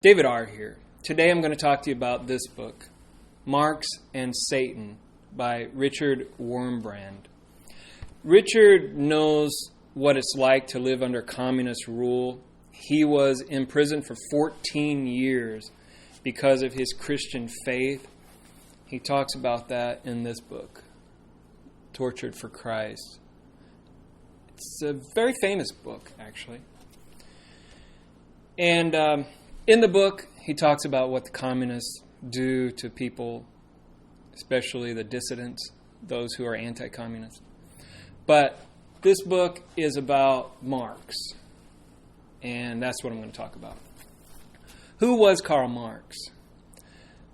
David R. here. Today I'm going to talk to you about this book, Marx and Satan by Richard Wurmbrand. Richard knows what it's like to live under communist rule. He was in prison for 14 years because of his Christian faith. He talks about that in this book, Tortured for Christ. It's a very famous book, actually. And in the book, he talks about what the communists do to people, especially the dissidents, those who are anti-communist. But this book is about Marx, and that's what I'm going to talk about. Who was Karl Marx?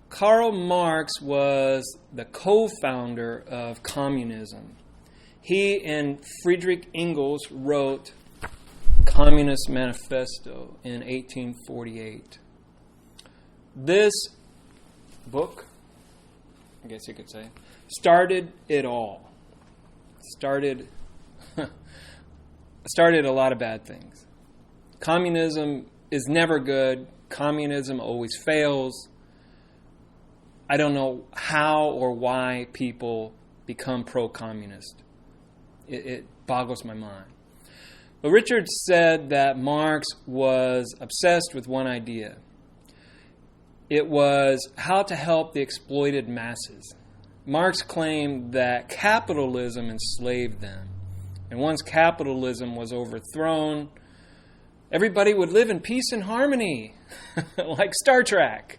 Karl Marx was the co-founder of communism. He and Friedrich Engels wrote Communist Manifesto in 1848. This book, I guess you could say, started it all. Started a lot of bad things. Communism is never good. Communism always fails. I don't know how or why people become pro-communist. It boggles my mind. But Richard said that Marx was obsessed with one idea. It was how to help the exploited masses. Marx claimed that capitalism enslaved them. And once capitalism was overthrown, everybody would live in peace and harmony, like Star Trek.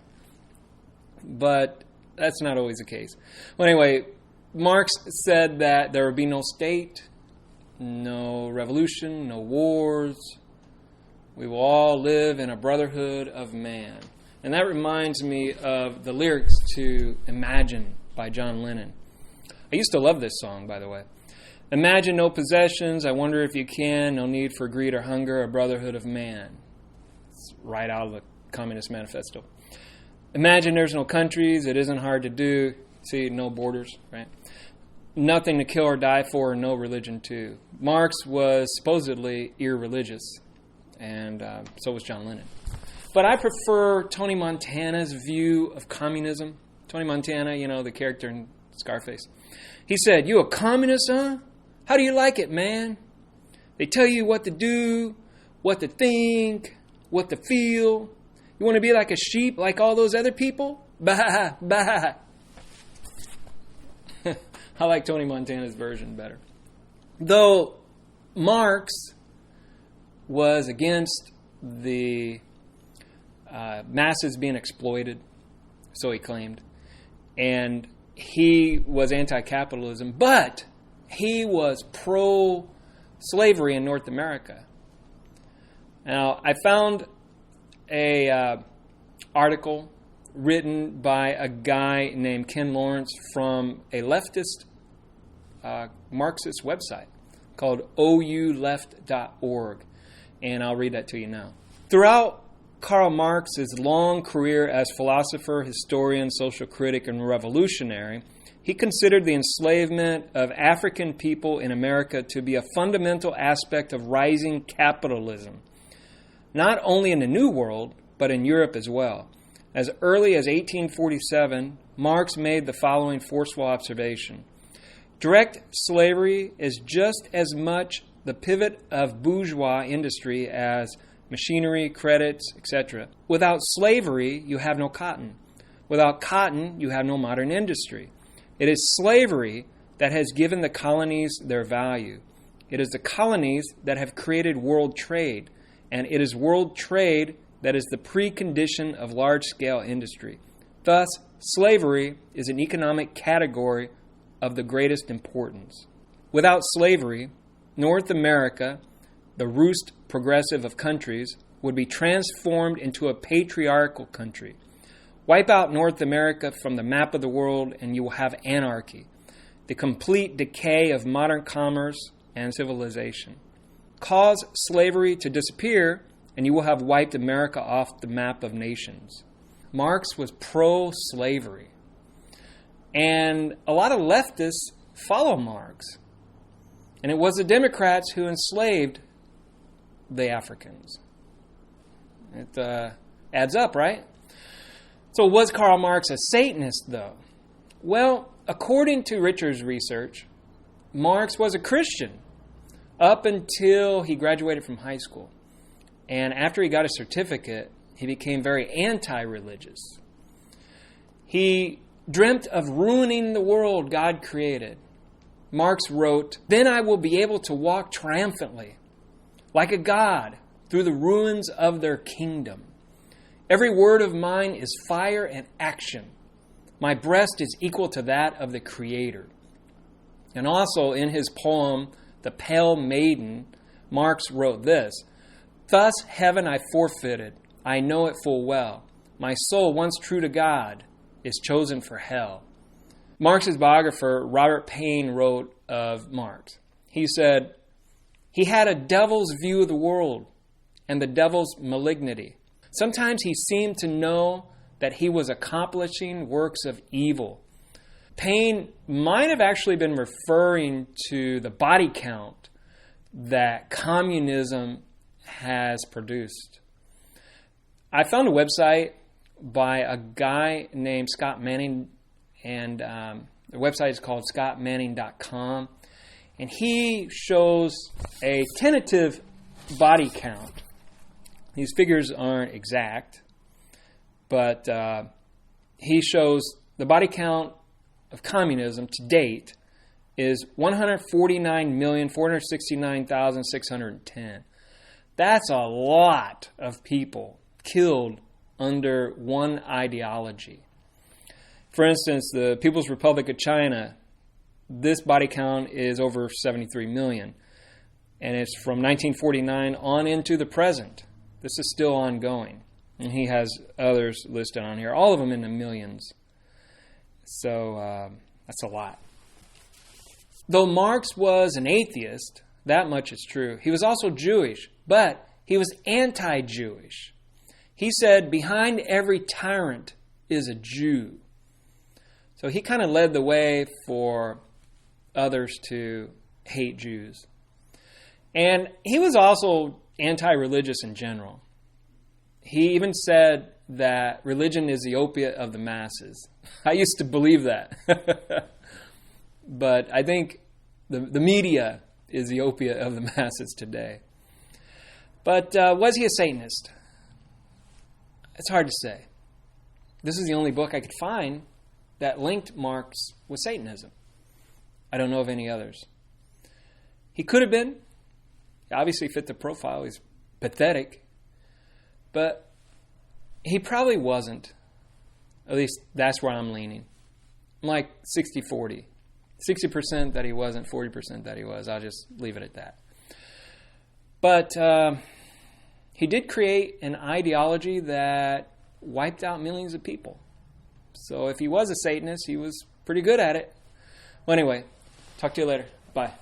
But that's not always the case. Well, anyway, Marx said that there would be no state, no revolution, no wars. We will all live in a brotherhood of man. And that reminds me of the lyrics to Imagine by John Lennon. I used to love this song, by the way. Imagine no possessions, I wonder if you can, no need for greed or hunger, a brotherhood of man. It's right out of the Communist Manifesto. Imagine there's no countries, it isn't hard to do. See, no borders, right? Nothing to kill or die for, no religion too. Marx was supposedly irreligious, and so was John Lennon. But I prefer Tony Montana's view of communism. Tony Montana, you know, the character in Scarface. He said, "You a communist, huh? How do you like it, man? They tell you what to do, what to think, what to feel. You want to be like a sheep, like all those other people? Bah, bah." I like Tony Montana's version better. Though Marx was against the masses being exploited, so he claimed, and he was anti-capitalism, but he was pro-slavery in North America. Now, I found a article written by a guy named Ken Lawrence from a leftist Marxist website called ouleft.org, and I'll read that to you now. Throughout Karl Marx's long career as philosopher, historian, social critic, and revolutionary, he considered the enslavement of African people in America to be a fundamental aspect of rising capitalism, not only in the New World, but in Europe as well. As early as 1847, Marx made the following forceful observation. Direct slavery is just as much the pivot of bourgeois industry as machinery, credits, etc. Without slavery, you have no cotton. Without cotton, you have no modern industry. It is slavery that has given the colonies their value. It is the colonies that have created world trade, and it is world trade that is the precondition of large-scale industry. Thus, slavery is an economic category of the greatest importance. Without slavery, North America, the roost progressive of countries, would be transformed into a patriarchal country. Wipe out North America from the map of the world and you will have anarchy, the complete decay of modern commerce and civilization. Cause slavery to disappear and you will have wiped America off the map of nations. Marx was pro-slavery. And a lot of leftists follow Marx. And it was the Democrats who enslaved the Africans. Adds up, right? So was Karl Marx a Satanist, though? Well, according to Richard's research, Marx was a Christian up until he graduated from high school. And after he got a certificate, he became very anti-religious. He dreamt of ruining the world God created. Marx wrote, "Then I will be able to walk triumphantly, like a god, through the ruins of their kingdom. Every word of mine is fire and action. My breast is equal to that of the Creator." And also in his poem, The Pale Maiden, Marx wrote this, "Thus heaven I forfeited, I know it full well. My soul, once true to God, is chosen for hell." Marx's biographer, Robert Paine, wrote of Marx. He said, "He had a devil's view of the world and the devil's malignity. Sometimes he seemed to know that he was accomplishing works of evil." Paine might have actually been referring to the body count that communism has produced. I found a website by a guy named Scott Manning, and the website is called scottmanning.com, and he shows a tentative body count. These figures aren't exact, but he shows the body count of communism to date is 149,469,610. That's a lot of people killed under one ideology. For instance, the People's Republic of China, this body count is over 73 million. And it's from 1949 on into the present. This is still ongoing. And he has others listed on here, all of them in the millions. So that's a lot. Though Marx was an atheist, that much is true. He was also Jewish, but he was anti-Jewish. He said, "Behind every tyrant is a Jew." So he kind of led the way for others to hate Jews. And he was also anti-religious in general. He even said that religion is the opiate of the masses. I used to believe that. But I think the media is the opiate of the masses today. But was he a Satanist? It's hard to say. This is the only book I could find that linked Marx with Satanism. I don't know of any others. He could have been. He obviously fit the profile. He's pathetic. But he probably wasn't. At least that's where I'm leaning. I'm like 60-40. 60% that he wasn't, 40% that he was. I'll just leave it at that. But he did create an ideology that wiped out millions of people. So if he was a Satanist, he was pretty good at it. Well, anyway, talk to you later. Bye.